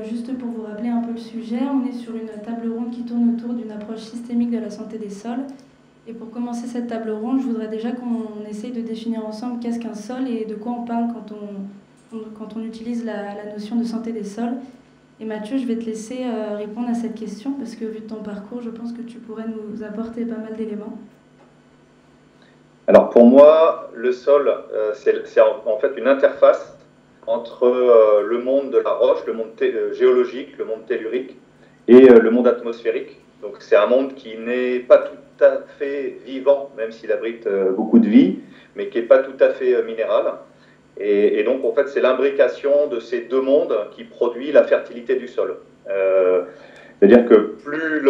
Juste pour vous rappeler un peu le sujet, on est sur une table ronde qui tourne autour d'une approche systémique de la santé des sols. Et pour commencer cette table ronde, je voudrais déjà qu'on essaye de définir ensemble qu'est-ce qu'un sol et de quoi on parle quand on utilise la notion de santé des sols. Et Mathieu, je vais te laisser répondre à cette question parce que vu de ton parcours, je pense que tu pourrais nous apporter pas mal d'éléments. Alors pour moi, le sol, c'est en fait une interface entre le monde de la roche, le monde géologique, le monde tellurique et le monde atmosphérique. Donc c'est un monde qui n'est pas tout à fait vivant, même s'il abrite beaucoup de vie, mais qui n'est pas tout à fait minéral. Et donc en fait c'est l'imbrication de ces deux mondes qui produit la fertilité du sol. C'est-à-dire que plus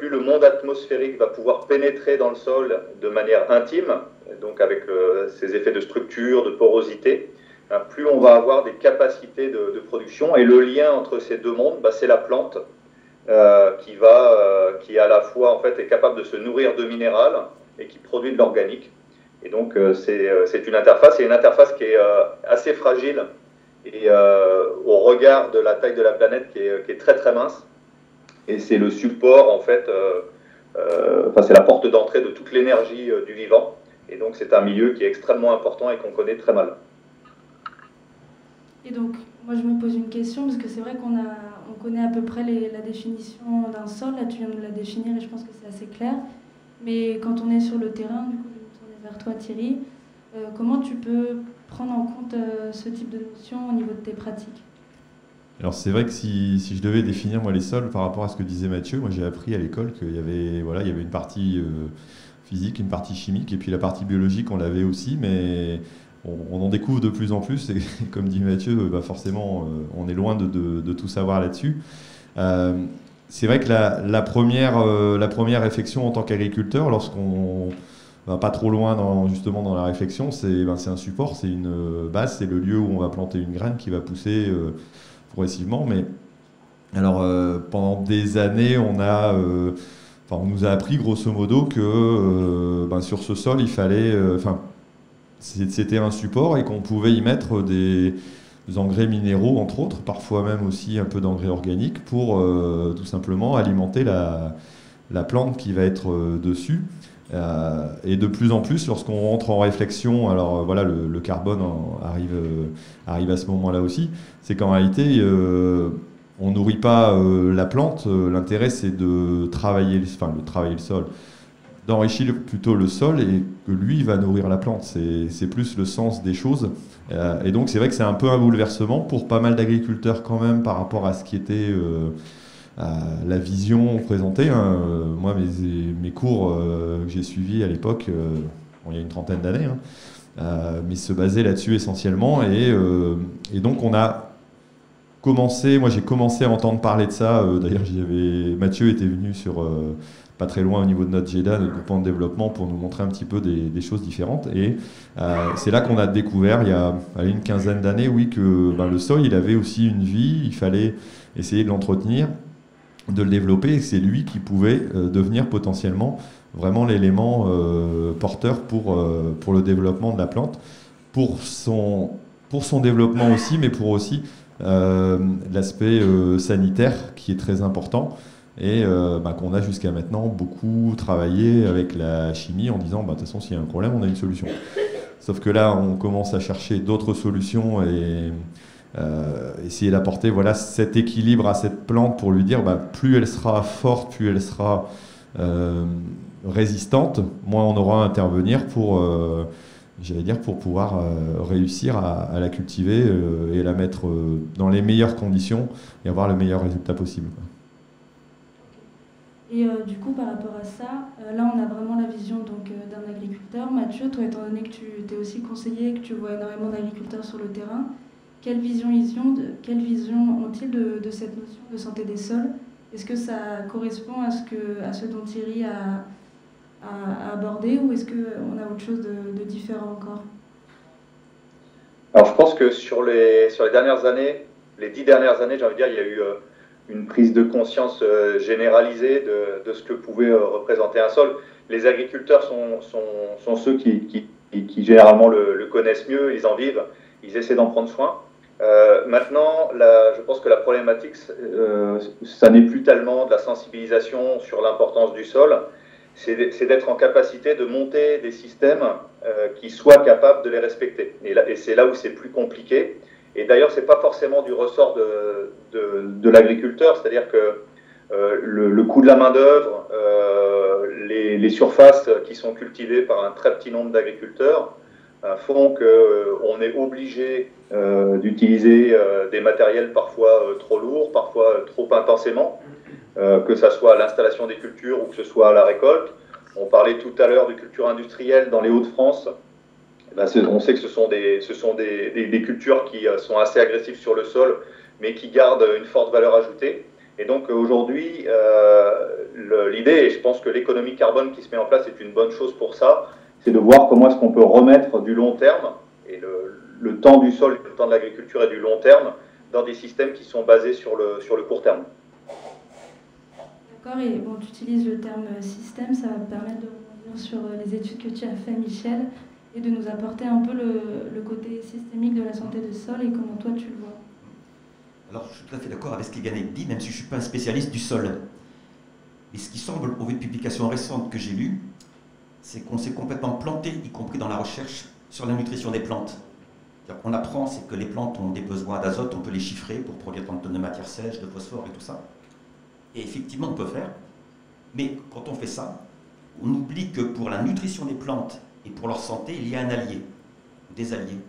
le monde atmosphérique va pouvoir pénétrer dans le sol de manière intime, donc avec ces effets de structure, de porosité, plus on va avoir des capacités de production. Et le lien entre ces deux mondes, c'est la plante qui à la fois en fait, est capable de se nourrir de minéral et qui produit de l'organique. Et donc c'est une interface qui est assez fragile et au regard de la taille de la planète qui est très très mince. Et c'est le support, en fait, c'est la porte d'entrée de toute l'énergie du vivant. Et donc, c'est un milieu qui est extrêmement important et qu'on connaît très mal. Et donc, moi, je me pose une question, parce que c'est vrai qu'on connaît à peu près la définition d'un sol. Là, tu viens de la définir et je pense que c'est assez clair. Mais quand on est sur le terrain, du coup, je vais me tourner vers toi, Thierry. Comment tu peux prendre en compte ce type de notion au niveau de tes pratiques ? Alors c'est vrai que si je devais définir moi les sols par rapport à ce que disait Mathieu, moi j'ai appris à l'école qu'il y avait, il y avait une partie physique, une partie chimique et puis la partie biologique on l'avait aussi, mais on en découvre de plus en plus et comme dit Mathieu, forcément on est loin de tout savoir là-dessus. C'est vrai que la première réflexion en tant qu'agriculteur, lorsqu'on va pas trop loin justement dans la réflexion, c'est un support, c'est une base, c'est le lieu où on va planter une graine qui va pousser progressivement, mais alors pendant des années on nous a appris grosso modo que sur ce sol il fallait, c'était un support et qu'on pouvait y mettre des engrais minéraux entre autres, parfois même aussi un peu d'engrais organiques pour tout simplement alimenter la plante qui va être dessus. Et de plus en plus, lorsqu'on rentre en réflexion, alors le carbone arrive à ce moment-là aussi, c'est qu'en réalité, on nourrit pas la plante, l'intérêt c'est de travailler le sol, d'enrichir plutôt le sol et que lui va nourrir la plante, c'est plus le sens des choses. Et donc c'est vrai que c'est un peu un bouleversement pour pas mal d'agriculteurs quand même par rapport à ce qui était la vision présentée. Moi, mes cours que j'ai suivis à l'époque, il y a une trentaine d'années, mais se basaient là-dessus essentiellement. Et donc, j'ai commencé à entendre parler de ça. D'ailleurs, Mathieu était venu sur pas très loin au niveau de notre GEDA, notre groupement de développement, pour nous montrer un petit peu des choses différentes. Et c'est là qu'on a découvert, il y a une quinzaine d'années, oui, que le sol, il avait aussi une vie, il fallait essayer de l'entretenir, de le développer, et c'est lui qui pouvait devenir potentiellement vraiment l'élément porteur pour le développement de la plante, pour son développement aussi, mais pour aussi l'aspect sanitaire qui est très important et qu'on a jusqu'à maintenant beaucoup travaillé avec la chimie en disant de toute façon s'il y a un problème on a une solution. Sauf que là on commence à chercher d'autres solutions et essayer d'apporter cet équilibre à cette plante pour lui dire plus elle sera forte, plus elle sera résistante, moins on aura à intervenir pour pouvoir réussir à la cultiver et la mettre dans les meilleures conditions et avoir le meilleur résultat possible. Et du coup, par rapport à ça, là, on a vraiment la vision d'un agriculteur. Mathieu, toi, étant donné que tu es aussi conseiller et que tu vois énormément d'agriculteurs sur le terrain, quelle vision ont-ils de cette notion de santé des sols? Est-ce que ça correspond à ce dont Thierry a abordé ou est-ce qu'on a autre chose de différent encore? Alors je pense que sur les dernières années, les 10 dernières années, j'ai envie de dire, il y a eu une prise de conscience généralisée de ce que pouvait représenter un sol. Les agriculteurs sont ceux qui généralement le connaissent mieux, ils en vivent, ils essaient d'en prendre soin. Maintenant, je pense que la problématique, ça n'est plus tellement de la sensibilisation sur l'importance du sol, c'est d'être en capacité de monter des systèmes qui soient capables de les respecter. Et c'est là où c'est plus compliqué. Et d'ailleurs, ce n'est pas forcément du ressort de l'agriculteur, c'est-à-dire que le coût de la main-d'œuvre, les surfaces qui sont cultivées par un très petit nombre d'agriculteurs font qu'on est obligé d'utiliser des matériels parfois trop lourds, parfois trop intensément, que ce soit à l'installation des cultures ou que ce soit à la récolte. On parlait tout à l'heure de culture industrielle dans les Hauts-de-France. On sait que ce sont des cultures qui sont assez agressives sur le sol, mais qui gardent une forte valeur ajoutée. Et donc aujourd'hui, l'idée, et je pense que l'économie carbone qui se met en place est une bonne chose pour ça, c'est de voir comment est-ce qu'on peut remettre du long terme, et le temps du sol, le temps de l'agriculture et du long terme, dans des systèmes qui sont basés sur le court terme. D'accord, et bon, tu utilises le terme système, ça va me permettre de revenir sur les études que tu as fait, Michel, et de nous apporter un peu le côté systémique de la santé des sols et comment toi tu le vois. Alors, je suis tout à fait d'accord avec ce qui vient d'être dit, même si je ne suis pas un spécialiste du sol. Et ce qui semble, au vu de publications récentes que j'ai lues, c'est qu'on s'est complètement planté, y compris dans la recherche, sur la nutrition des plantes. On apprend, c'est que les plantes ont des besoins d'azote, on peut les chiffrer pour produire tant de tonnes de matière sèche, de phosphore et tout ça. Et effectivement, on peut faire. Mais quand on fait ça, on oublie que pour la nutrition des plantes et pour leur santé, il y a un allié, des alliés.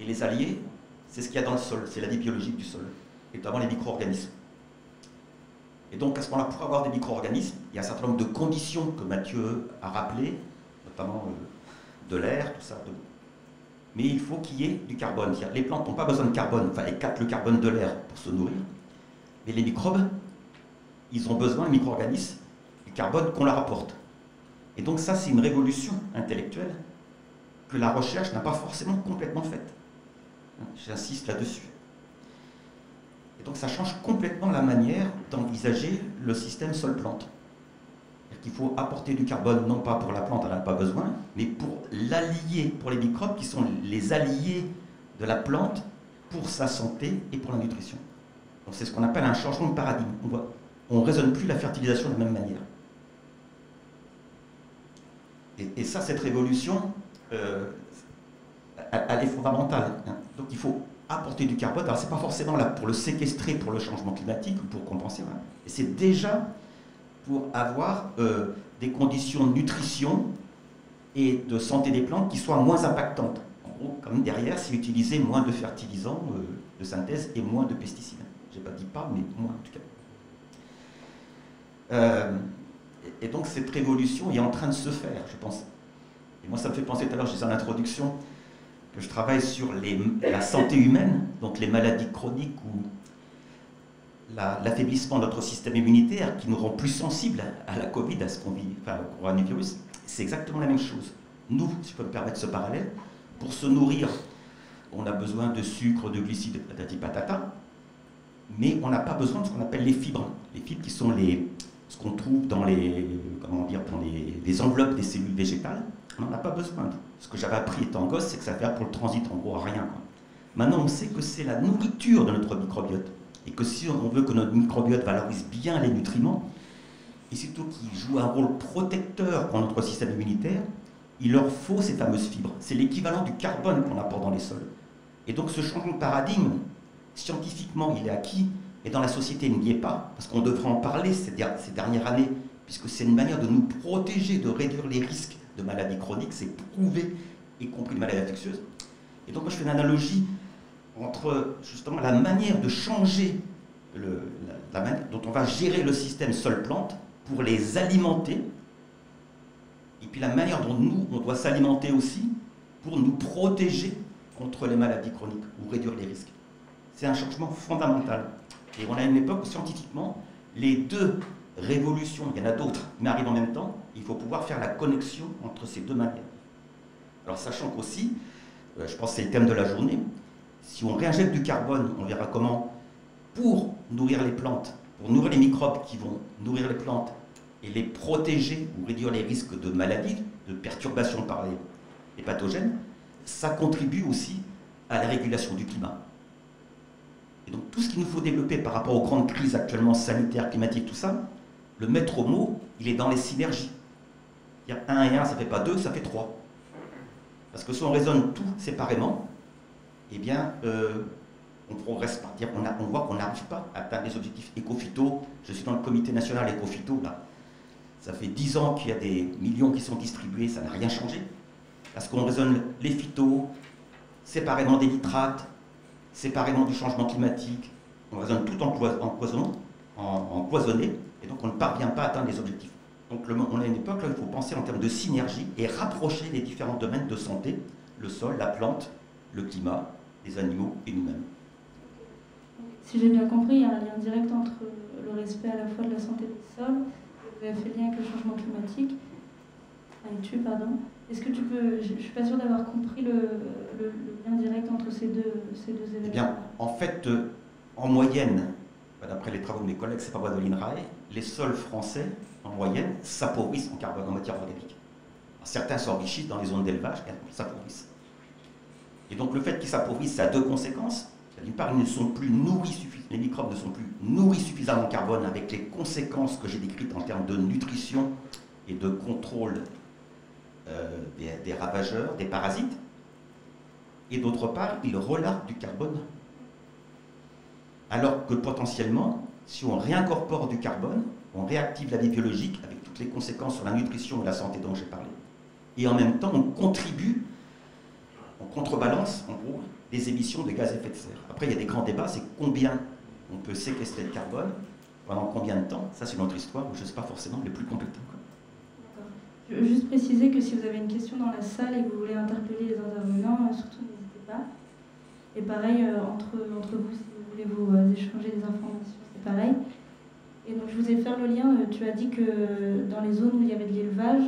Et les alliés, c'est ce qu'il y a dans le sol, c'est la vie biologique du sol, et notamment les micro-organismes. Et donc, à ce moment-là, pour avoir des micro-organismes, il y a un certain nombre de conditions que Mathieu a rappelées, notamment de l'air, tout ça. Mais il faut qu'il y ait du carbone. Les plantes n'ont pas besoin de carbone, enfin, elles captent le carbone de l'air pour se nourrir. Mais les microbes, ils ont besoin, les micro-organismes, du carbone qu'on leur apporte. Et donc ça, c'est une révolution intellectuelle que la recherche n'a pas forcément complètement faite. J'insiste là-dessus. Et donc ça change complètement la manière d'envisager le système sol-plante. Il faut apporter du carbone, non pas pour la plante, elle n'en a pas besoin, mais pour l'allier, pour les microbes qui sont les alliés de la plante pour sa santé et pour la nutrition. Donc c'est ce qu'on appelle un changement de paradigme. On ne raisonne plus la fertilisation de la même manière. Et ça, cette révolution, elle est fondamentale. Donc il faut apporter du carbone. Alors c'est pas forcément là pour le séquestrer pour le changement climatique ou pour compenser. Hein. Et c'est déjà pour avoir des conditions de nutrition et de santé des plantes qui soient moins impactantes. En gros, comme derrière, c'est utiliser moins de fertilisants de synthèse et moins de pesticides. Je n'ai pas dit pas, mais moins en tout cas. Et donc cette révolution est en train de se faire, je pense. Et moi, ça me fait penser, tout à l'heure, je disais en introduction, que je travaille sur la santé humaine, donc les maladies chroniques ou l'affaiblissement de notre système immunitaire qui nous rend plus sensibles à la Covid, à ce qu'on vit, enfin au coronavirus. C'est exactement la même chose. Nous, si je peux me permettre ce parallèle, pour se nourrir, on a besoin de sucre, de glucides, patati patata, mais on n'a pas besoin de ce qu'on appelle les fibres. Les fibres qui sont ce qu'on trouve dans les enveloppes des cellules végétales. On n'en a pas besoin. Ce que j'avais appris étant gosse, c'est que ça sert pour le transit, en gros, à rien. Maintenant, on sait que c'est la nourriture de notre microbiote. Et que si on veut que notre microbiote valorise bien les nutriments, et surtout qu'il joue un rôle protecteur pour notre système immunitaire, il leur faut ces fameuses fibres. C'est l'équivalent du carbone qu'on apporte dans les sols. Et donc ce changement de paradigme, scientifiquement, il est acquis, mais dans la société, il n'y est pas, parce qu'on devrait en parler ces dernières années, puisque c'est une manière de nous protéger, de réduire les risques de maladies chroniques, c'est prouvé, y compris les maladies infectieuses. Et donc moi je fais une analogie entre justement la manière de changer la manière dont on va gérer le système sol-plante pour les alimenter, et puis la manière dont nous, on doit s'alimenter aussi pour nous protéger contre les maladies chroniques ou réduire les risques. C'est un changement fondamental. Et on a une époque où scientifiquement, les deux révolutions, il y en a d'autres, mais arrivent en même temps, il faut pouvoir faire la connexion entre ces deux manières. Alors sachant qu'aussi, je pense que c'est le thème de la journée, si on réinjecte du carbone, on verra comment, pour nourrir les plantes, pour nourrir les microbes qui vont nourrir les plantes et les protéger ou réduire les risques de maladies, de perturbations par les pathogènes, ça contribue aussi à la régulation du climat. Et donc tout ce qu'il nous faut développer par rapport aux grandes crises actuellement sanitaires, climatiques, tout ça, le maître mot, il est dans les synergies. Il y a 1 et 1, ça ne fait pas 2, ça fait 3. Parce que si on raisonne tout séparément, eh bien, on progresse pas. On voit qu'on n'arrive pas à atteindre les objectifs éco-phyto. Je suis dans le comité national éco-phyto, là. Ça fait 10 ans qu'il y a des millions qui sont distribués, ça n'a rien changé. Parce qu'on raisonne les phytos, séparément des nitrates, séparément du changement climatique. On raisonne tout empoisonné, et donc on ne parvient pas à atteindre les objectifs. Donc on a une époque là où il faut penser en termes de synergie et rapprocher les différents domaines de santé, le sol, la plante, le climat, les animaux et nous-mêmes. Si j'ai bien compris, il y a un lien direct entre le respect à la fois de la santé des sols, vous avez fait le lien avec le changement climatique, pardon. Est-ce que tu peux, je ne suis pas sûre d'avoir compris le lien direct entre ces deux événements. Eh bien, en fait, en moyenne, d'après les travaux de mes collègues, c'est pas moi de l'INRAE, les sols français, en moyenne, s'appauvrissent en carbone, en matière organique. Alors, certains s'enrichissent dans les zones d'élevage, et ils s'appauvrissent. Et donc le fait qu'ils s'appauvrissent, ça a 2 conséquences. D'une part, ils ne sont plus nourris les microbes ne sont plus nourris suffisamment en carbone, avec les conséquences que j'ai décrites en termes de nutrition et de contrôle des ravageurs, des parasites. Et d'autre part, ils relarguent du carbone. Alors que potentiellement, si on réincorpore du carbone, on réactive la vie biologique avec toutes les conséquences sur la nutrition et la santé dont j'ai parlé. Et en même temps, on contribue, on contrebalance, en gros, les émissions de gaz à effet de serre. Après, il y a des grands débats, c'est combien on peut séquestrer de carbone, pendant combien de temps. Ça, c'est notre histoire, où je ne suis pas forcément le plus compétent. D'accord. Je veux juste préciser que si vous avez une question dans la salle et que vous voulez interpeller les intervenants, surtout n'hésitez pas. Et pareil, entre vous, si vous voulez vous échanger des informations, c'est pareil. Et donc, je vous ai fait le lien. Tu as dit que dans les zones où il y avait de l'élevage,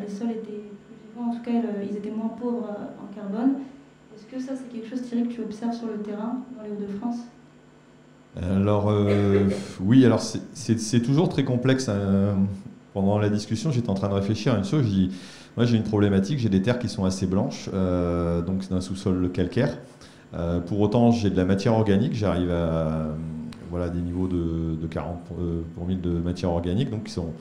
les sols étaient plus vivants, en tout cas, ils étaient moins pauvres en carbone. Est-ce que ça, c'est quelque chose, Thierry, que tu observes sur le terrain, dans les Hauts-de-France ? Alors, oui, alors c'est toujours très complexe. Pendant la discussion, j'étais en train de réfléchir à une chose. Moi, j'ai une problématique, j'ai des terres qui sont assez blanches, donc c'est un sous-sol calcaire. Pour autant, j'ai de la matière organique, j'arrive à des niveaux de 40 pour 1000 de matière organique, donc qui sont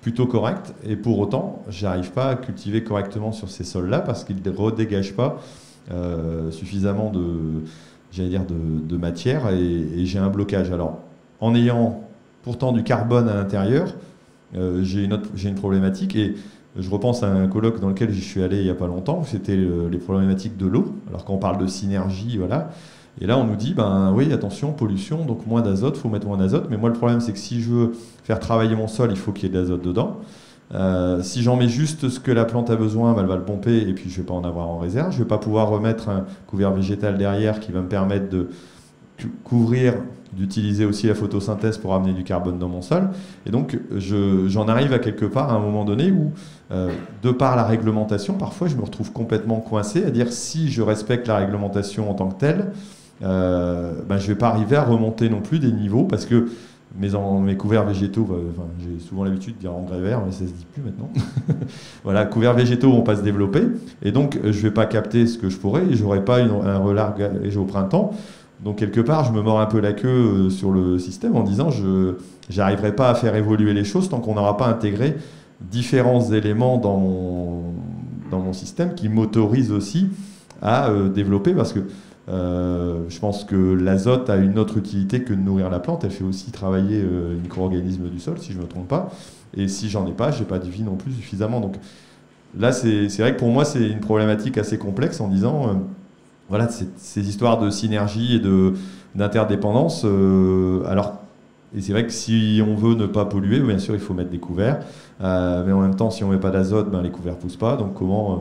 plutôt corrects. Et pour autant, j'arrive pas à cultiver correctement sur ces sols-là parce qu'ils ne redégagent pas suffisamment de matière et j'ai un blocage. Alors, en ayant pourtant du carbone à l'intérieur, j'ai une problématique et je repense à un colloque dans lequel je suis allé il n'y a pas longtemps, c'était les problématiques de l'eau, alors quand on parle de synergie, voilà. Et là, on nous dit, oui, attention, pollution, donc moins d'azote, il faut mettre moins d'azote. Mais moi, le problème, c'est que si je veux faire travailler mon sol, il faut qu'il y ait de l'azote dedans. Si j'en mets juste ce que la plante a besoin, elle va le pomper et puis je ne vais pas en avoir en réserve. Je ne vais pas pouvoir remettre un couvert végétal derrière qui va me permettre de couvrir, d'utiliser aussi la photosynthèse pour amener du carbone dans mon sol. Et donc, j'en arrive à quelque part à un moment donné où, de par la réglementation, parfois je me retrouve complètement coincé à dire si je respecte la réglementation en tant que telle, je ne vais pas arriver à remonter non plus des niveaux parce que mes couverts végétaux, j'ai souvent l'habitude de dire engrais verts, mais ça ne se dit plus maintenant. Voilà, couverts végétaux vont pas se développer, et donc je ne vais pas capter ce que je pourrais, et je n'aurai pas un relargage au printemps. Donc quelque part, je me mords un peu la queue sur le système en disant je n'arriverai pas à faire évoluer les choses tant qu'on n'aura pas intégré différents éléments dans mon système qui m'autorisent aussi à développer, parce que je pense que l'azote a une autre utilité que de nourrir la plante. Elle fait aussi travailler les micro-organismes du sol, si je ne me trompe pas. Et si j'en ai pas, je n'ai pas de vie non plus suffisamment. Donc là, c'est vrai que pour moi, c'est une problématique assez complexe en disant, voilà, ces histoires de synergie et d'interdépendance. Et c'est vrai que si on veut ne pas polluer, bien sûr, il faut mettre des couverts. Mais en même temps, si on ne met pas d'azote, les couverts ne poussent pas. Donc comment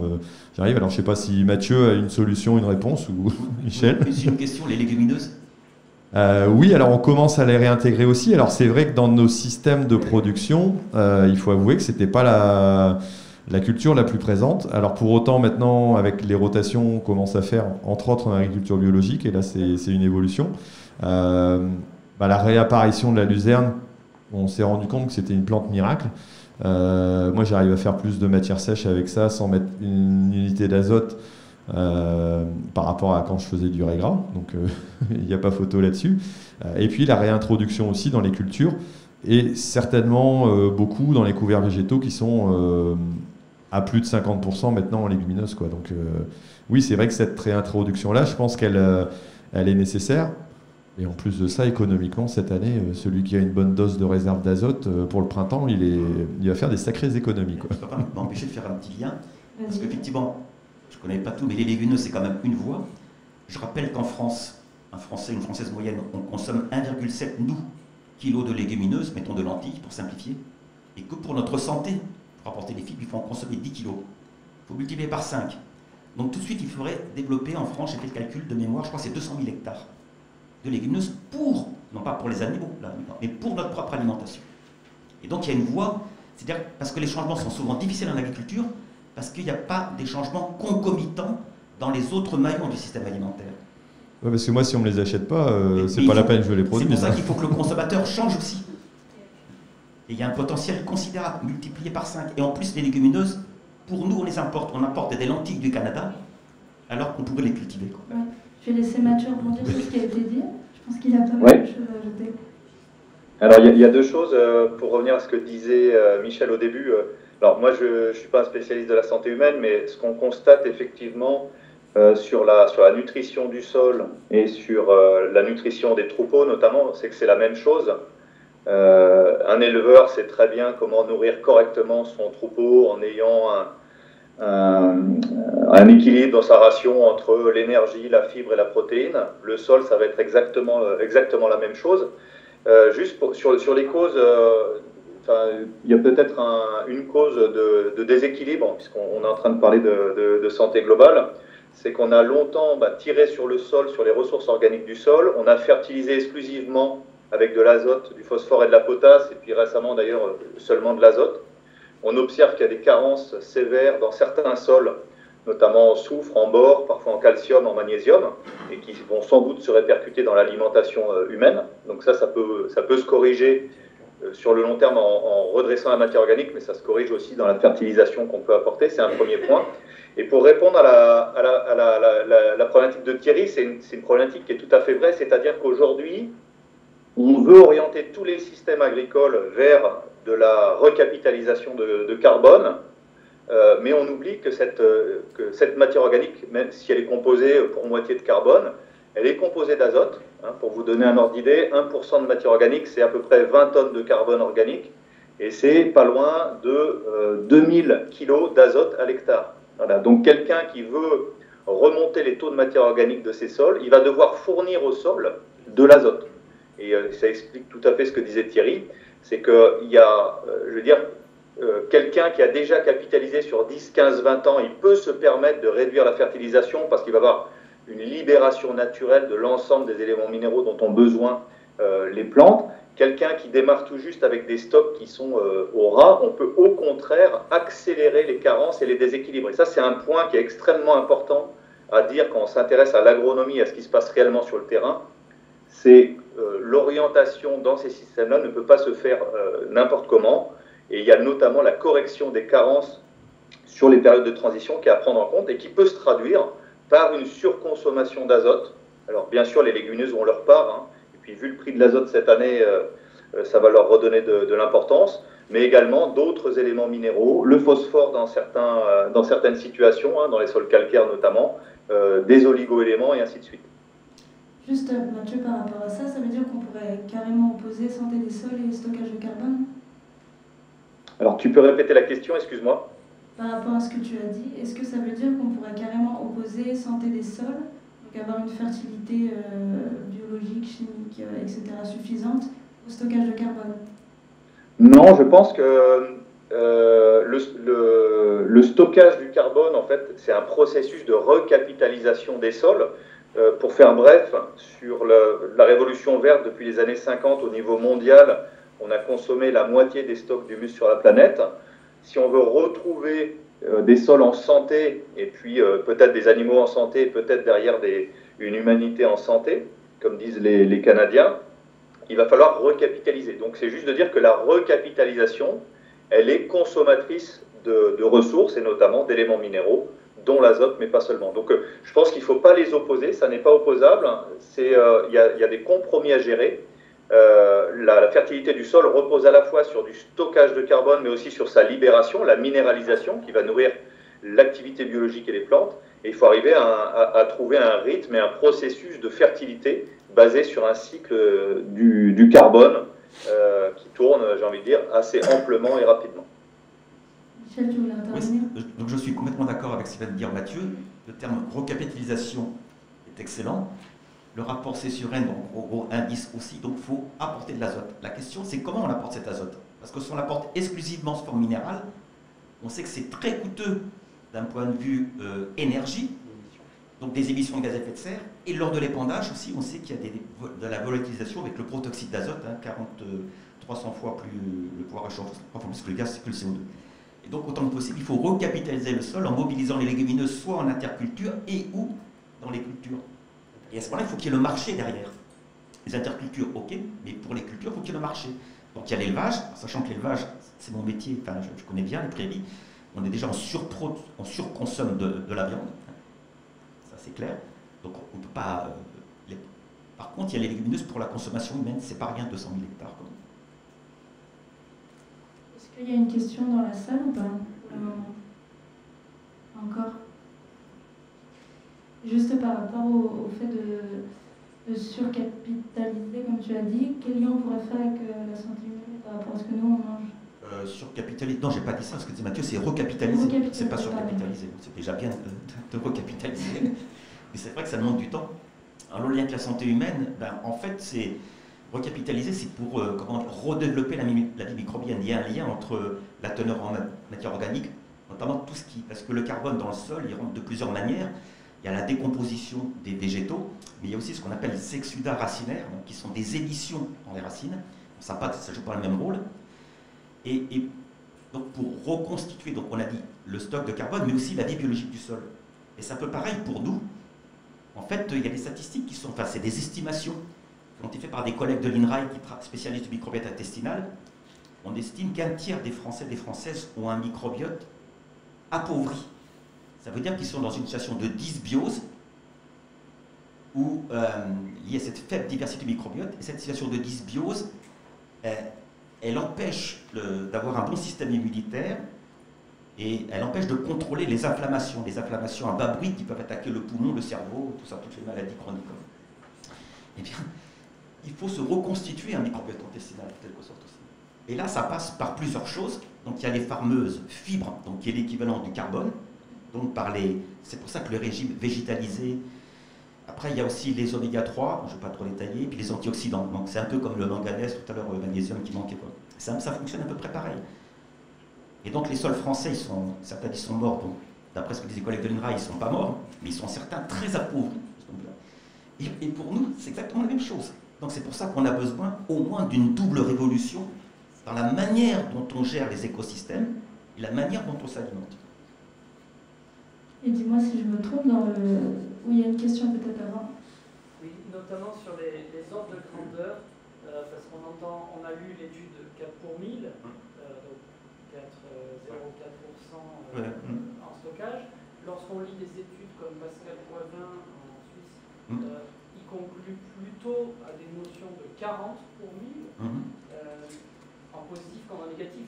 j'arrive? Alors je ne sais pas si Mathieu a une solution, une réponse, ou Michel. C'est une question, les légumineuses? Oui, alors on commence à les réintégrer aussi. Alors c'est vrai que dans nos systèmes de production, il faut avouer que ce n'était pas la culture la plus présente. Alors pour autant, maintenant, avec les rotations, on commence à faire, entre autres, en agriculture biologique. Et là, c'est une évolution. La réapparition de la luzerne, on s'est rendu compte que c'était une plante miracle. Moi, j'arrive à faire plus de matière sèche avec ça sans mettre une unité d'azote par rapport à quand je faisais du raisin, donc il n'y a pas photo là-dessus. Et puis la réintroduction aussi dans les cultures, et certainement beaucoup dans les couverts végétaux qui sont à plus de 50% maintenant en légumineuses, quoi. Donc oui, c'est vrai que cette réintroduction-là, je pense qu'elle elle est nécessaire. Et en plus de ça, économiquement, cette année, celui qui a une bonne dose de réserve d'azote pour le printemps, il va faire des sacrées économies, quoi. Je ne peux pas m'empêcher de faire un petit lien, parce qu'effectivement, je ne connais pas tout, mais les légumineuses, c'est quand même une voie. Je rappelle qu'en France, un Français, une Française moyenne, on consomme 1,7 kilos de légumineuses, mettons de lentilles pour simplifier, et que pour notre santé, pour apporter les fibres, il faut en consommer 10 kilos. Il faut multiplier par 5. Donc tout de suite, il faudrait développer en France, j'ai fait le calcul de mémoire, je crois que c'est 200 000 hectares de légumineuses pour, non pas pour les animaux, là, mais pour notre propre alimentation. Et donc il y a une voie, c'est-à-dire parce que les changements sont souvent difficiles en agriculture, parce qu'il n'y a pas des changements concomitants dans les autres maillons du système alimentaire. Ouais, parce que moi, si on ne me les achète pas, c'est pas la peine, je les produis. C'est pour ça qu'il faut que le consommateur change aussi. Et il y a un potentiel considérable, multiplié par 5. Et en plus, les légumineuses, pour nous, on les importe. On importe des lentilles du Canada, alors qu'on pourrait les cultiver. Ouais. Je vais laisser Mathieu rebondir sur ce qui a été dit. Je pense qu'il a pas mal de choses à ajouter. Alors, il y a deux choses, pour revenir à ce que disait Michel au début. Alors, moi, je ne suis pas un spécialiste de la santé humaine, mais ce qu'on constate effectivement sur la nutrition du sol et sur la nutrition des troupeaux, notamment, c'est que c'est la même chose. Un éleveur sait très bien comment nourrir correctement son troupeau en ayant un équilibre dans sa ration entre l'énergie, la fibre et la protéine. Le sol, ça va être exactement la même chose. Juste sur les causes, il y a peut-être une cause de déséquilibre, puisqu'on est en train de parler de santé globale. C'est qu'on a longtemps tiré sur le sol, sur les ressources organiques du sol. On a fertilisé exclusivement avec de l'azote, du phosphore et de la potasse, et puis récemment d'ailleurs seulement de l'azote. On observe qu'il y a des carences sévères dans certains sols, notamment en soufre, en bore, parfois en calcium, en magnésium, et qui vont sans doute se répercuter dans l'alimentation humaine. Donc ça peut se corriger sur le long terme en redressant la matière organique, mais ça se corrige aussi dans la fertilisation qu'on peut apporter, c'est un premier point. Et pour répondre à la problématique de Thierry, c'est une problématique qui est tout à fait vraie, c'est-à-dire qu'aujourd'hui, on veut orienter tous les systèmes agricoles vers de la recapitalisation de carbone, mais on oublie que cette matière organique, même si elle est composée pour moitié de carbone, elle est composée d'azote. Pour vous donner un ordre d'idée, 1% de matière organique, c'est à peu près 20 tonnes de carbone organique, et c'est pas loin de 2000 kg d'azote à l'hectare. Voilà. Donc quelqu'un qui veut remonter les taux de matière organique de ses sols, il va devoir fournir au sol de l'azote. Et ça explique tout à fait ce que disait Thierry, c'est qu'il y a, quelqu'un qui a déjà capitalisé sur 10, 15, 20 ans, il peut se permettre de réduire la fertilisation parce qu'il va avoir une libération naturelle de l'ensemble des éléments minéraux dont ont besoin les plantes. Quelqu'un qui démarre tout juste avec des stocks qui sont au ras, on peut au contraire accélérer les carences et les déséquilibres. Et ça, c'est un point qui est extrêmement important à dire quand on s'intéresse à l'agronomie, à ce qui se passe réellement sur le terrain. C'est l'orientation dans ces systèmes-là ne peut pas se faire n'importe comment. Et il y a notamment la correction des carences sur les périodes de transition qui est à prendre en compte et qui peut se traduire par une surconsommation d'azote. Alors bien sûr, les légumineuses ont leur part, et puis vu le prix de l'azote cette année, ça va leur redonner de l'importance, mais également d'autres éléments minéraux, le phosphore dans certaines situations, dans les sols calcaires notamment, des oligo-éléments et ainsi de suite. Juste, Mathieu, par rapport à ça, ça veut dire qu'on pourrait carrément opposer santé des sols et stockage de carbone? Alors, tu peux répéter la question, excuse-moi? Par rapport à ce que tu as dit, est-ce que ça veut dire qu'on pourrait carrément opposer santé des sols, donc avoir une fertilité biologique, chimique, etc. suffisante, au stockage de carbone? Non, je pense que le stockage du carbone, en fait, c'est un processus de recapitalisation des sols. Pour faire bref, sur la révolution verte depuis les années 50 au niveau mondial, on a consommé la moitié des stocks d'humus sur la planète. Si on veut retrouver des sols en santé, et puis peut-être des animaux en santé, peut-être derrière une humanité en santé, comme disent les Canadiens, il va falloir recapitaliser. Donc c'est juste de dire que la recapitalisation, elle est consommatrice de ressources, et notamment d'éléments minéraux, dont l'azote, mais pas seulement. Donc je pense qu'il ne faut pas les opposer, ça n'est pas opposable, il y a des compromis à gérer. La fertilité du sol repose à la fois sur du stockage de carbone, mais aussi sur sa libération, la minéralisation qui va nourrir l'activité biologique et les plantes. Et il faut arriver à trouver un rythme et un processus de fertilité basé sur un cycle du carbone qui tourne, j'ai envie de dire, assez amplement et rapidement. Michel, tu voulais intervenir ? Oui, donc je suis complètement d'accord avec ce que vient de dire Mathieu. Le terme recapitalisation est excellent. Le rapport C sur N, donc au gros indice aussi, donc il faut apporter de l'azote. La question, c'est comment on apporte cet azote. Parce que si on l'apporte exclusivement sous forme minérale, on sait que c'est très coûteux d'un point de vue énergie, donc des émissions de gaz à effet de serre, et lors de l'épandage aussi, on sait qu'il y a de la volatilisation avec le protoxyde d'azote, 300 fois plus le pouvoir réchauffant, 3 fois plus que le gaz, que le CO2. Et donc, autant que possible, il faut recapitaliser le sol en mobilisant les légumineuses soit en interculture et ou dans les cultures. Et à ce moment-là, il faut qu'il y ait le marché derrière. Les intercultures, ok, mais pour les cultures, il faut qu'il y ait le marché. Donc il y a l'élevage, sachant que l'élevage, c'est mon métier, enfin, je connais bien les prairies, on est déjà on surconsomme de la viande, ça c'est clair, donc on ne peut pas... Par contre, il y a les légumineuses pour la consommation humaine, c'est pas rien, 200 000 hectares. Est-ce qu'il y a une question dans la salle ou pas, pour le moment? Encore? Juste par rapport au fait de surcapitaliser, comme tu as dit, quel lien on pourrait faire avec la santé humaine par rapport à ce que nous on mange? Surcapitaliser, non, j'ai pas dit ça, ce que dit Mathieu, c'est recapitaliser, c'est pas surcapitaliser, c'est déjà bien de recapitaliser, mais c'est vrai que ça demande du temps. Alors le lien avec la santé humaine, en fait, c'est recapitaliser, c'est pour redévelopper la vie microbienne. Il y a un lien entre la teneur en matière organique, notamment tout ce qui... Parce que le carbone dans le sol, il rentre de plusieurs manières. Il y a la décomposition des végétaux, mais il y a aussi ce qu'on appelle les exsudats racinaires, donc qui sont des émissions dans les racines. Ça ne joue pas le même rôle. Et donc pour reconstituer, donc on a dit le stock de carbone, mais aussi la vie biologique du sol. Et c'est un peu pareil pour nous. En fait, il y a des statistiques qui sont... Enfin, c'est des estimations qui ont été faites par des collègues de l'INRAE qui spécialistes du microbiote intestinal. On estime qu'un tiers des Français et des Françaises ont un microbiote appauvri. Ça veut dire qu'ils sont dans une situation de dysbiose où il y a cette faible diversité du microbiote. Et cette situation de dysbiose, elle empêche d'avoir un bon système immunitaire et elle empêche de contrôler les inflammations à bas bruit qui peuvent attaquer le poumon, le cerveau, tout ça, toutes les maladies chroniques. Eh bien, il faut se reconstituer un microbiote intestinal, en quelque sorte aussi. Et là, ça passe par plusieurs choses. Donc, il y a les fameuses fibres, donc, qui est l'équivalent du carbone. Donc, c'est pour ça que le régime végétalisé. Après, il y a aussi les oméga 3, je ne vais pas trop détailler, puis les antioxydants. Donc, c'est un peu comme le manganèse, tout à l'heure, le magnésium qui manquait. Ça fonctionne à peu près pareil. Et donc, les sols français, certains ils sont morts. D'après ce que disent les collègues de l'INRAE, ils ne sont pas morts, mais ils sont certains très appauvris. Et pour nous, c'est exactement la même chose. Donc, c'est pour ça qu'on a besoin au moins d'une double révolution dans la manière dont on gère les écosystèmes et la manière dont on s'alimente. Et dis-moi si je me trompe Oui, il y a une question peut-être avant. Oui, notamment sur les ordres de grandeur, parce on a lu l'étude 4 pour 1000, donc 0,4% en stockage. Lorsqu'on lit des études comme Pascal Poivin en Suisse, il conclut plutôt à des notions de 40 pour 1000, en positif comme en négatif,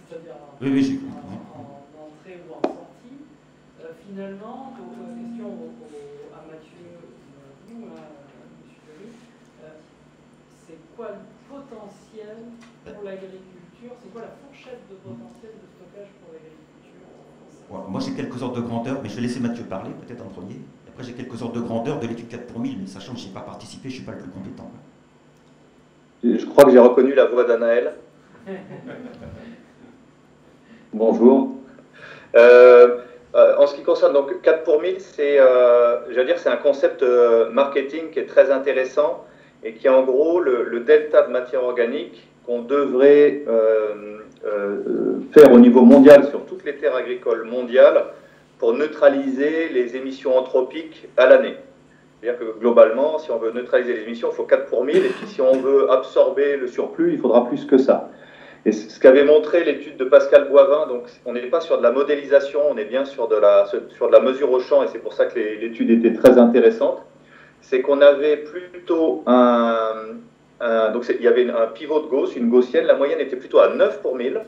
c'est-à-dire en entrée ou en sortie. Finalement, donc, question à Mathieu ou à M. Ferry, c'est quoi le potentiel pour l'agriculture? C'est quoi la fourchette de potentiel de stockage pour l'agriculture? Moi j'ai quelques ordres de grandeur, mais je vais laisser Mathieu parler, peut-être en premier. Après j'ai quelques ordres de grandeur de l'étude 4 pour 1000, mais sachant que je n'ai pas participé, je ne suis pas le plus compétent. Je crois que j'ai reconnu la voix d'Anaël. Bonjour. En ce qui concerne donc 4 pour 1000, c'est un concept marketing qui est très intéressant et qui est en gros le delta de matière organique qu'on devrait faire au niveau mondial sur toutes les terres agricoles mondiales pour neutraliser les émissions anthropiques à l'année. C'est-à-dire que globalement, si on veut neutraliser les émissions, il faut 4 pour 1000, et puis si on veut absorber le surplus, il faudra plus que ça. Et ce qu'avait montré l'étude de Pascal Boivin, donc on n'est pas sur de la modélisation, on est bien sur de la mesure au champ, et c'est pour ça que l'étude était très intéressante, c'est qu'on avait plutôt donc il y avait un pivot de Gauss, une gaussienne, la moyenne était plutôt à 9 pour 1000.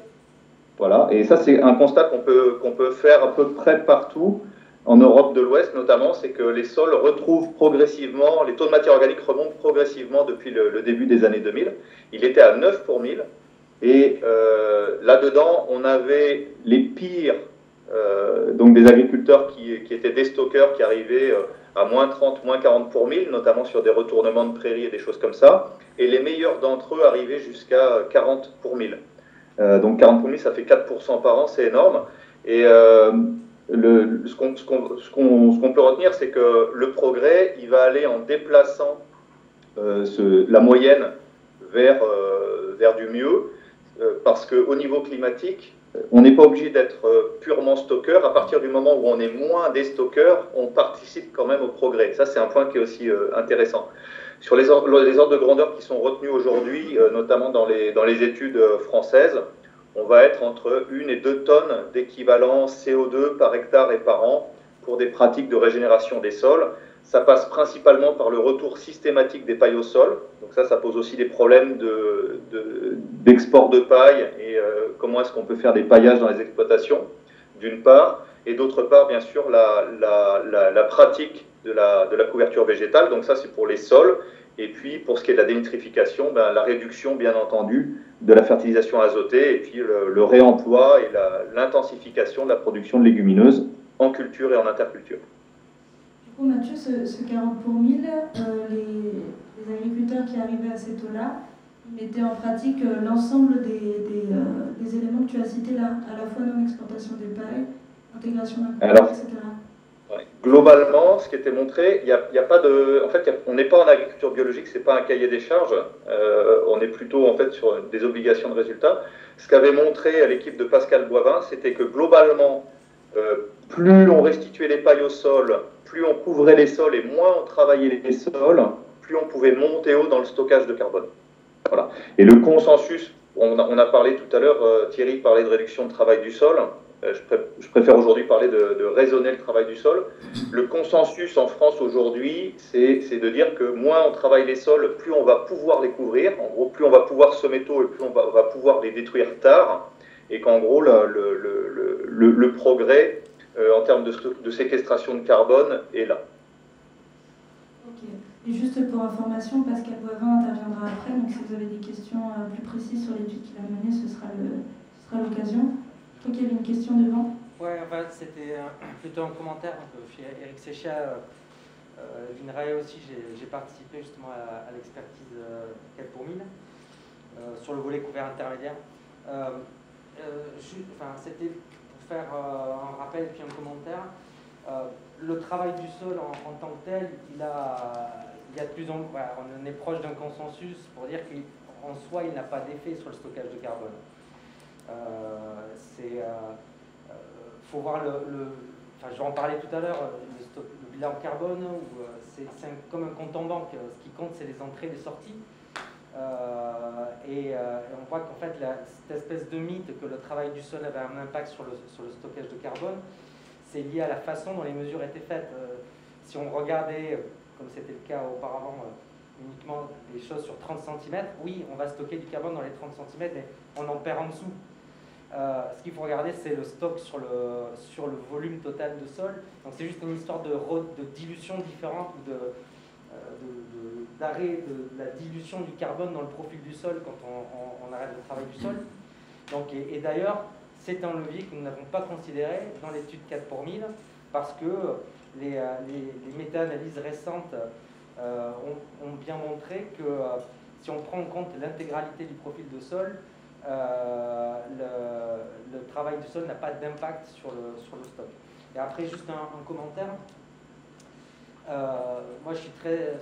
Voilà, et ça c'est un constat qu'on peut faire à peu près partout, en Europe de l'Ouest notamment, c'est que les sols retrouvent progressivement, les taux de matière organique remontent progressivement depuis le début des années 2000. Il était à 9 pour 1000. Et là-dedans, on avait les pires, donc des agriculteurs qui étaient des stockeurs qui arrivaient à moins 30, moins 40 pour 1000, notamment sur des retournements de prairies et des choses comme ça. Et les meilleurs d'entre eux arrivaient jusqu'à 40 pour 1000. Donc 40 pour 1000, ça fait 4% par an, c'est énorme. Et ce qu'on peut retenir, c'est que le progrès, il va aller en déplaçant la moyenne vers du mieux. Parce qu'au niveau climatique, on n'est pas obligé d'être purement stockeur. À partir du moment où on est moins des stockeurs, on participe quand même au progrès. Ça, c'est un point qui est aussi intéressant. Sur les ordres de grandeur qui sont retenus aujourd'hui, notamment dans les études françaises, on va être entre 1 et 2 tonnes d'équivalent CO2 par hectare et par an pour des pratiques de régénération des sols. Ça passe principalement par le retour systématique des pailles au sol. Donc ça pose aussi des problèmes d'export de paille et comment est-ce qu'on peut faire des paillages dans les exploitations, d'une part. Et d'autre part, bien sûr, la pratique de la couverture végétale. Donc ça, c'est pour les sols. Et puis, pour ce qui est de la dénitrification, la réduction, bien entendu, de la fertilisation azotée et puis le réemploi et l'intensification de la production de légumineuses en culture et en interculture. Du coup, Mathieu, ce 40 pour 1000, les agriculteurs qui arrivaient à ces taux-là, ils mettaient en pratique l'ensemble des éléments que tu as cités là, à la fois non-exportation des pailles, intégration d'un coût, etc. Ouais. Globalement, ce qui était montré, il y a pas de. En fait, on n'est pas en agriculture biologique, c'est pas un cahier des charges. On est plutôt en fait sur des obligations de résultats. Ce qu'avait montré l'équipe de Pascal Boivin, c'était que globalement, plus on restituait les pailles au sol, plus on couvrait les sols et moins on travaillait les sols, plus on pouvait monter haut dans le stockage de carbone. Voilà. Et le consensus, on a parlé tout à l'heure, Thierry parlait de réduction de travail du sol. Je préfère aujourd'hui parler de raisonner le travail du sol. Le consensus en France aujourd'hui, c'est de dire que moins on travaille les sols, plus on va pouvoir les couvrir. En gros, plus on va pouvoir semer tôt et plus on va pouvoir les détruire tard. Et qu'en gros, le progrès en termes de séquestration de carbone est là. Ok. Et juste pour information, Pascal Boivin interviendra après, donc si vous avez des questions plus précises sur l'étude qu'il a menée, ce sera l'occasion. Je crois qu'il y avait une question devant. Ouais, en fait, c'était plutôt un commentaire. Je suis Eric Séchat, d'INRAE aussi, j'ai participé justement à l'expertise 4 pour 1000 sur le volet couvert intermédiaire. C'était pour faire un rappel et puis un commentaire. Le travail du sol en tant que tel, il y a de plus en plus, voilà, on est proche d'un consensus pour dire qu'en soi, il n'a pas d'effet sur le stockage de carbone. Faut voir je vais en parler tout à l'heure, le bilan carbone, c'est comme un compte en banque. Ce qui compte, c'est les entrées et les sorties. Et on voit qu'en fait, cette espèce de mythe que le travail du sol avait un impact sur le stockage de carbone, c'est lié à la façon dont les mesures étaient faites. Si on regardait, comme c'était le cas auparavant, uniquement les choses sur 30 cm, oui, on va stocker du carbone dans les 30 cm, mais on en perd en dessous. Ce qu'il faut regarder, c'est le stock sur le volume total de sol. Donc c'est juste une histoire de dilution différente, d'arrêt de la dilution du carbone dans le profil du sol quand on arrête le travail du sol. Donc, et d'ailleurs, c'est un levier que nous n'avons pas considéré dans l'étude 4 pour 1000 parce que les méta-analyses récentes ont bien montré que si on prend en compte l'intégralité du profil de sol, le travail du sol n'a pas d'impact sur le stock. Et après, juste un commentaire. Moi,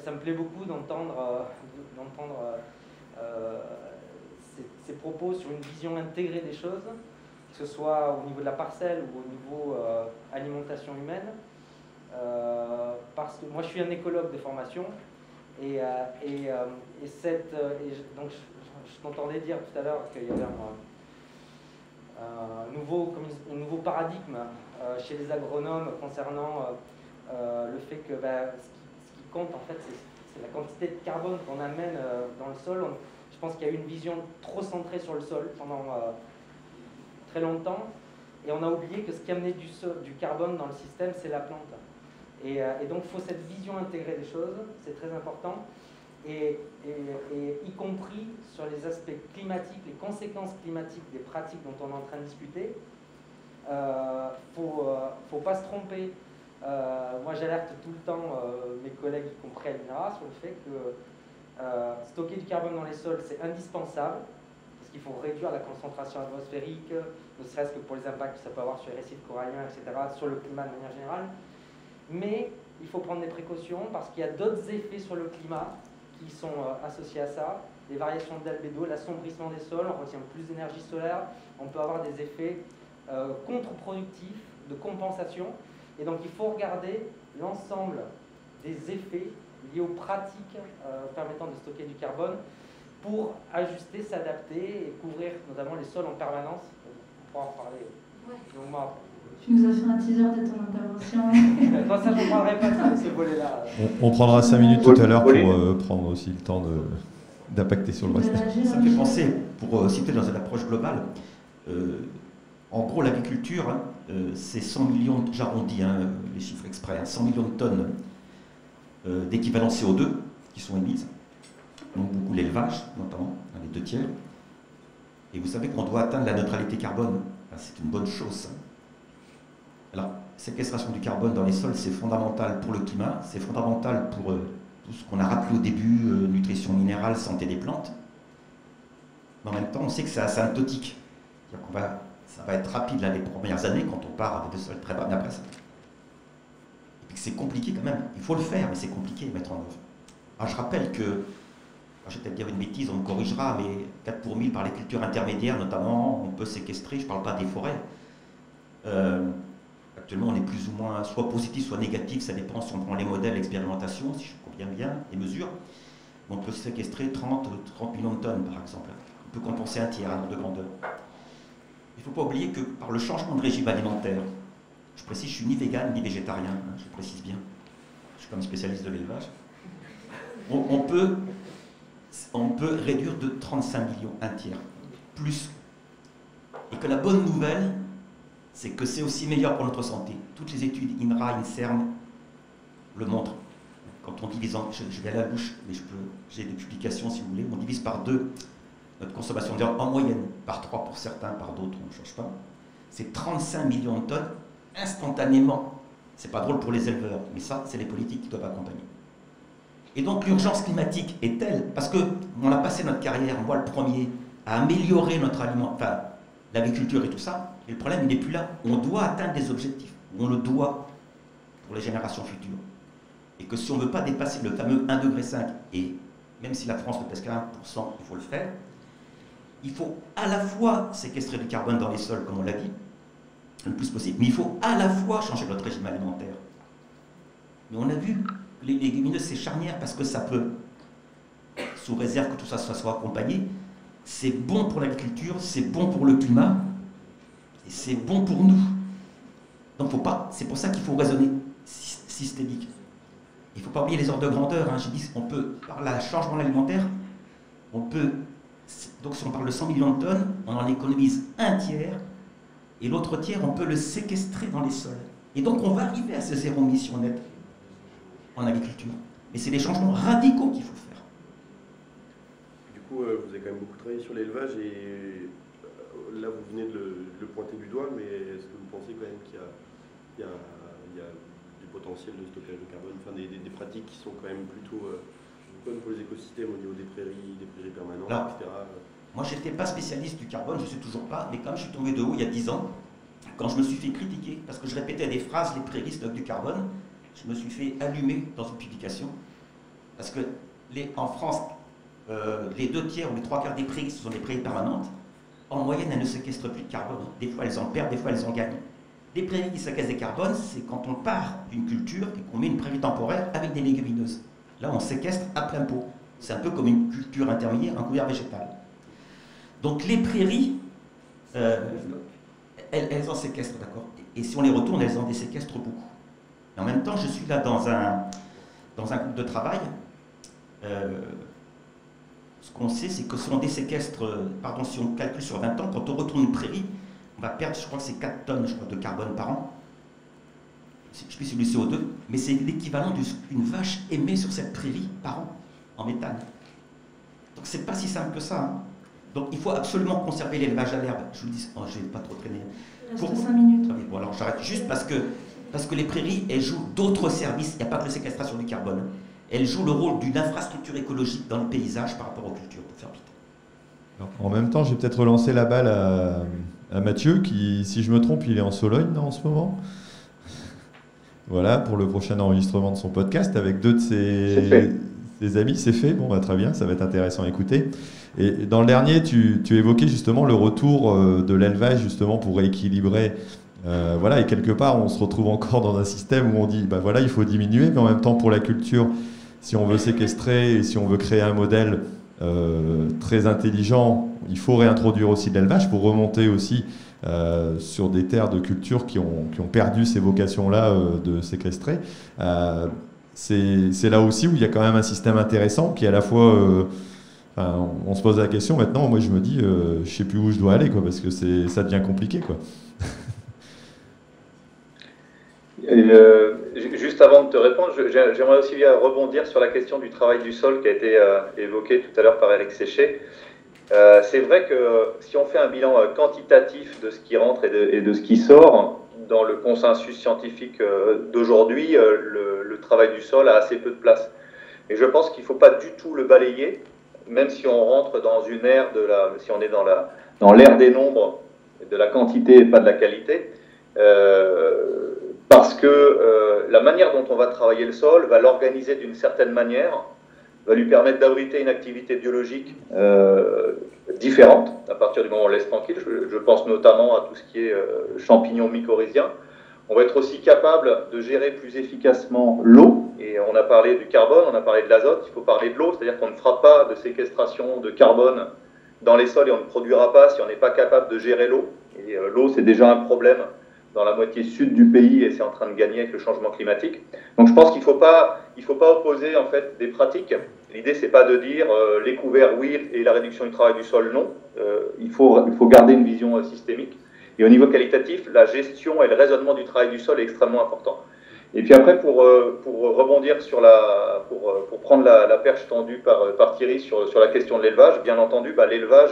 ça me plaît beaucoup d'entendre ces propos sur une vision intégrée des choses, que ce soit au niveau de la parcelle ou au niveau alimentation humaine. Parce que moi, je suis un écologue de formation, donc je je m'entendais dire tout à l'heure qu'il y avait un nouveau paradigme chez les agronomes concernant le fait que ce qui compte en fait c'est la quantité de carbone qu'on amène dans le sol. Je pense qu'il y a eu une vision trop centrée sur le sol pendant très longtemps et on a oublié que ce qui amenait du carbone dans le système, c'est la plante. Et donc il faut cette vision intégrée des choses, c'est très important. Et y compris sur les aspects climatiques, les conséquences climatiques des pratiques dont on est en train de discuter, faut pas se tromper. Moi j'alerte tout le temps mes collègues, y compris à l'INRA, sur le fait que stocker du carbone dans les sols c'est indispensable, parce qu'il faut réduire la concentration atmosphérique, ne serait-ce que pour les impacts que ça peut avoir sur les récifs coralliens, etc., sur le climat de manière générale. Mais il faut prendre des précautions parce qu'il y a d'autres effets sur le climat qui sont associés à ça, les variations d'albédo, l'assombrissement des sols, on retient plus d'énergie solaire, on peut avoir des effets contre-productifs de compensation. Et donc il faut regarder l'ensemble des effets liés aux pratiques permettant de stocker du carbone pour ajuster, s'adapter et couvrir notamment les sols en permanence. On pourra en parler longuement. Tu nous as fait un teaser de ton intervention. Non, ça, je ne parlerai pas de ce volet-là. On prendra 5 minutes tout à l'heure pour prendre aussi le temps d'impacter sur le reste. Ça me fait penser, pour citer dans une approche globale, en gros l'agriculture, c'est 100 millions, j'arrondis les chiffres exprès, 100 millions de tonnes d'équivalent CO2 qui sont émises, donc beaucoup l'élevage notamment, dans les 2 tiers. Et vous savez qu'on doit atteindre la neutralité carbone, c'est une bonne chose ça. Alors, séquestration du carbone dans les sols, c'est fondamental pour le climat, c'est fondamental pour tout ce qu'on a rappelé au début, nutrition minérale, santé des plantes. Mais en même temps, on sait que c'est asymptotique. Ça va être rapide là, les premières années quand on part avec des sols très bas, mais après ça. Et puis c'est compliqué quand même. Il faut le faire, mais c'est compliqué de mettre en œuvre. Alors, je rappelle que, je vais peut-être dire une bêtise, on me corrigera, mais 4 pour 1000 par les cultures intermédiaires notamment, on peut séquestrer, je ne parle pas des forêts. Actuellement, on est plus ou moins soit positif, soit négatif, ça dépend si on prend les modèles, l'expérimentation, si je comprends bien les mesures. On peut séquestrer 30 millions de tonnes, par exemple. On peut compenser un tiers de grandeur. Il ne faut pas oublier que par le changement de régime alimentaire, je précise, je suis ni végane ni végétarien, je précise bien, je suis comme spécialiste de l'élevage, on peut réduire de 35 millions, un tiers, plus. Et que la bonne nouvelle, c'est que c'est aussi meilleur pour notre santé. Toutes les études INRA, INSERM le montrent. Quand on divise, je vais à la bouche, mais j'ai des publications si vous voulez, on divise par 2 notre consommation d'air en moyenne, par 3 pour certains, par d'autres, on ne change pas. C'est 35 millions de tonnes instantanément. C'est pas drôle pour les éleveurs, mais ça, c'est les politiques qui doivent accompagner. Et donc l'urgence climatique est telle, parce qu'on a passé notre carrière, moi le premier, à améliorer notre aliment, enfin l'agriculture et tout ça, et le problème, il n'est plus là. On doit atteindre des objectifs. On le doit pour les générations futures. Et que si on ne veut pas dépasser le fameux 1,5 degré, et même si la France ne pèse qu'à 1%, il faut le faire, il faut à la fois séquestrer du carbone dans les sols, comme on l'a dit, le plus possible, mais il faut à la fois changer notre régime alimentaire. Mais on a vu que les légumineuses, c'est charnière parce que ça peut, sous réserve que tout ça soit accompagné, c'est bon pour l'agriculture, c'est bon pour le climat, et c'est bon pour nous. Donc c'est pour ça qu'il faut raisonner systémique. Il ne faut pas oublier les ordres de grandeur. J'ai dit, on peut, par le changement alimentaire, on peut, donc si on parle de 100 millions de tonnes, on en économise un tiers, et l'autre tiers, on peut le séquestrer dans les sols. Et donc on va arriver à ces 0 émissions nettes en agriculture. Mais c'est des changements radicaux qu'il faut faire. Du coup, vous avez quand même beaucoup travaillé sur l'élevage et là, vous venez de le pointer du doigt, mais est-ce que vous pensez quand même qu'il y a du potentiel de stockage de carbone, enfin des pratiques qui sont quand même plutôt bonnes pour les écosystèmes au niveau des prairies permanentes, là, etc. Moi, je n'étais pas spécialiste du carbone, je ne suis toujours pas, mais comme je suis tombé de haut il y a 10 ans, quand je me suis fait critiquer, parce que je répétais des phrases, les prairies stockent du carbone, je me suis fait allumer dans une publication, parce que en France, les 2 tiers ou les 3 quarts des prairies, ce sont des prairies permanentes. En moyenne, elles ne séquestrent plus de carbone. Des fois, elles en perdent, des fois, elles en gagnent. Les prairies qui séquestrent des carbones, c'est quand on part d'une culture et qu'on met une prairie temporaire avec des légumineuses. Là, on séquestre à plein pot. C'est un peu comme une culture intermédiaire, un couvert végétal. Donc les prairies, elles en séquestrent, d'accord. Et si on les retourne, elles en déséquestrent beaucoup. Et en même temps, je suis là dans un groupe de travail. Ce qu'on sait, c'est que si on déséquestre, si on calcule sur 20 ans, quand on retourne une prairie, on va perdre, je crois que c'est 4 tonnes de carbone par an. Je suis sur du CO2, mais c'est l'équivalent de ce qu'une vache émet sur cette prairie par an, en méthane. Donc c'est pas si simple que ça. Hein. Donc il faut absolument conserver l'élevage à l'herbe. Je vous le dis, je ne vais pas trop traîner. Il reste 5 minutes. Bon, alors j'arrête juste parce que les prairies, elles jouent d'autres services. Il n'y a pas que la séquestration du carbone. Elles jouent le rôle d'une infrastructure écologique dans le paysage par rapport aux cultures, pour faire vite. En même temps, j'ai peut-être relancé la balle à Mathieu, qui, si je me trompe, il est en Sologne en ce moment. Voilà, pour le prochain enregistrement de son podcast, avec 2 de ses amis. C'est fait, bon, bah, très bien, ça va être intéressant à écouter. Et dans le dernier, tu évoquais justement le retour de l'élevage, justement, pour rééquilibrer. Voilà, et quelque part, on se retrouve encore dans un système où on dit, bah voilà, il faut diminuer, mais en même temps, pour la culture, si on veut séquestrer et si on veut créer un modèle très intelligent, il faut réintroduire aussi de l'élevage pour remonter aussi sur des terres de culture qui ont perdu ces vocations-là de séquestrer. C'est là aussi où il y a quand même un système intéressant qui est à la fois... on se pose la question maintenant, moi je me dis, je ne sais plus où je dois aller, quoi, parce que ça devient compliqué, quoi. Juste avant de te répondre, j'aimerais aussi bien rebondir sur la question du travail du sol qui a été évoquée tout à l'heure par Eric Séché. C'est vrai que si on fait un bilan quantitatif de ce qui rentre et de ce qui sort, dans le consensus scientifique d'aujourd'hui, le travail du sol a assez peu de place. Et je pense qu'il ne faut pas du tout le balayer, même si on rentre dans une ère si on est dans l'ère des nombres, de la quantité et pas de la qualité. Parce que la manière dont on va travailler le sol va l'organiser d'une certaine manière, va lui permettre d'abriter une activité biologique différente à partir du moment où on laisse tranquille. Je pense notamment à tout ce qui est champignons mycorhiziens. On va être aussi capable de gérer plus efficacement l'eau. Et on a parlé du carbone, on a parlé de l'azote, il faut parler de l'eau, c'est-à-dire qu'on ne fera pas de séquestration de carbone dans les sols et on ne produira pas si on n'est pas capable de gérer l'eau. Et l'eau, c'est déjà un problème dans la moitié sud du pays et c'est en train de gagner avec le changement climatique. Donc je pense qu'il faut pas opposer en fait des pratiques. L'idée c'est pas de dire les couverts oui et la réduction du travail du sol non. Il faut garder une vision systémique. Et au niveau qualitatif, la gestion et le raisonnement du travail du sol est extrêmement important. Et puis après pour rebondir pour prendre la perche tendue par Thierry sur la question de l'élevage, bien entendu, l'élevage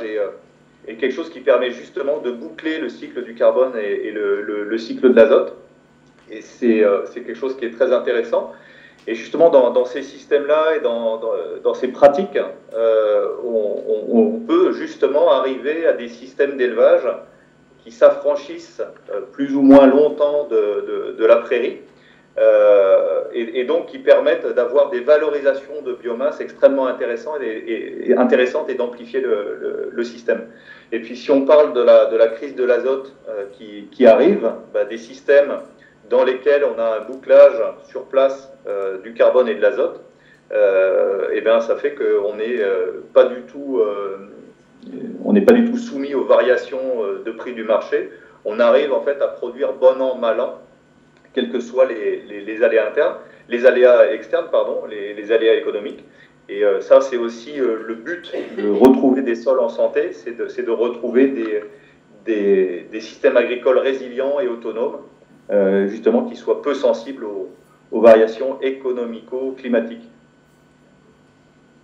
est quelque chose qui permet justement de boucler le cycle du carbone et le cycle de l'azote. Et c'est quelque chose qui est très intéressant. Et justement, dans ces systèmes-là et dans ces pratiques, on peut justement arriver à des systèmes d'élevage qui s'affranchissent plus ou moins longtemps de la prairie, et donc qui permettent d'avoir des valorisations de biomasse extrêmement intéressantes et d'amplifier le système. Et puis si on parle de la crise de l'azote qui arrive, des systèmes dans lesquels on a un bouclage sur place du carbone et de l'azote, ça fait qu'on n'est pas du tout soumis aux variations de prix du marché. On arrive en fait à produire bon an, mal an, quels que soient les aléas internes, les aléas externes, les aléas économiques. Et ça, c'est aussi le but de retrouver des sols en santé, c'est de retrouver des systèmes agricoles résilients et autonomes, justement qui soient peu sensibles aux variations économico-climatiques.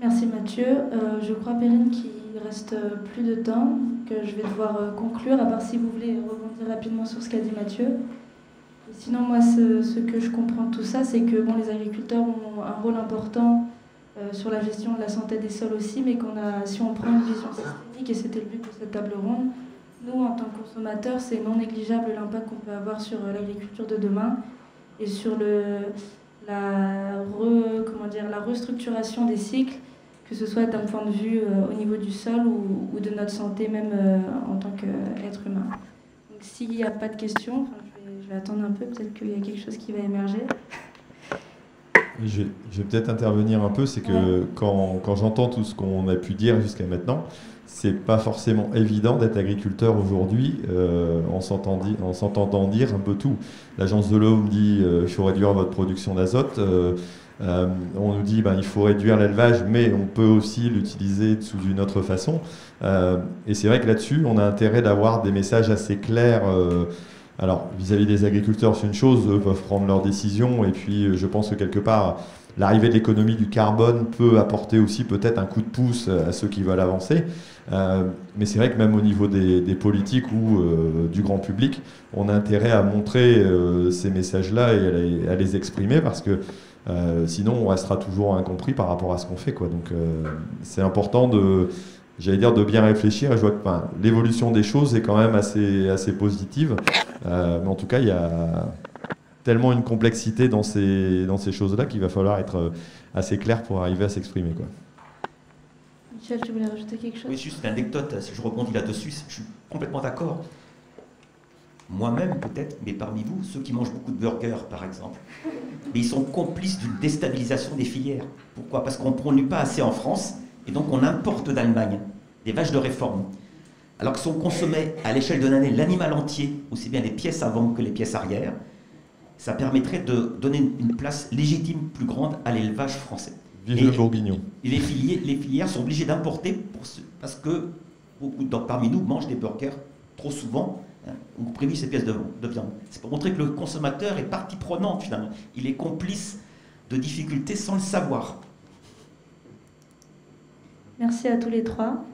Merci Mathieu. Je crois, Perrine, qu'il reste plus de temps, que je vais devoir conclure, à part si vous voulez rebondir rapidement sur ce qu'a dit Mathieu. Et sinon, moi, ce que je comprends de tout ça, c'est que les agriculteurs ont un rôle important sur la gestion de la santé des sols aussi, mais si on prend une vision systémique, et c'était le but de cette table ronde, nous, en tant que consommateurs, c'est non négligeable l'impact qu'on peut avoir sur l'agriculture de demain et sur la restructuration des cycles, que ce soit d'un point de vue au niveau du sol ou de notre santé même en tant qu'être humain. Donc s'il n'y a pas de questions, je vais attendre un peu, peut-être qu'il y a quelque chose qui va émerger. Je vais peut-être intervenir un peu, c'est que quand j'entends tout ce qu'on a pu dire jusqu'à maintenant, c'est pas forcément évident d'être agriculteur aujourd'hui en s'entendant dire un peu tout. L'agence de l'eau me dit il faut réduire votre production d'azote. On nous dit il faut réduire l'élevage, mais on peut aussi l'utiliser sous une autre façon. Et c'est vrai que là-dessus, on a intérêt d'avoir des messages assez clairs. Alors, vis-à-vis des agriculteurs, c'est une chose, eux peuvent prendre leurs décisions. Et puis, je pense que quelque part, l'arrivée de l'économie du carbone peut apporter aussi peut-être un coup de pouce à ceux qui veulent avancer. Mais c'est vrai que même au niveau des politiques ou du grand public, on a intérêt à montrer ces messages-là et à les exprimer parce que sinon on restera toujours incompris par rapport à ce qu'on fait, quoi. Donc c'est important de bien réfléchir. Et je vois que l'évolution des choses est quand même assez positive. Mais en tout cas, il y a tellement une complexité dans ces choses-là qu'il va falloir être assez clair pour arriver à s'exprimer, quoi. Michel, tu voulais rajouter quelque chose? Oui, juste une anecdote, si je rebondis là-dessus, je suis complètement d'accord. Moi-même peut-être, mais parmi vous, ceux qui mangent beaucoup de burgers par exemple, mais ils sont complices d'une déstabilisation des filières. Pourquoi? Parce qu'on ne produit pas assez en France, et donc on importe d'Allemagne des vaches de réforme. Alors que si on consommait à l'échelle de l'année l'animal entier, aussi bien les pièces avant que les pièces arrière, ça permettrait de donner une place légitime plus grande à l'élevage français. Vive le bourguignon. Et les filières sont obligées d'importer parce que beaucoup parmi nous mangent des burgers trop souvent. On privilégie ces pièces de viande. C'est pour montrer que le consommateur est partie prenante finalement. Il est complice de difficultés sans le savoir. Merci à tous les trois.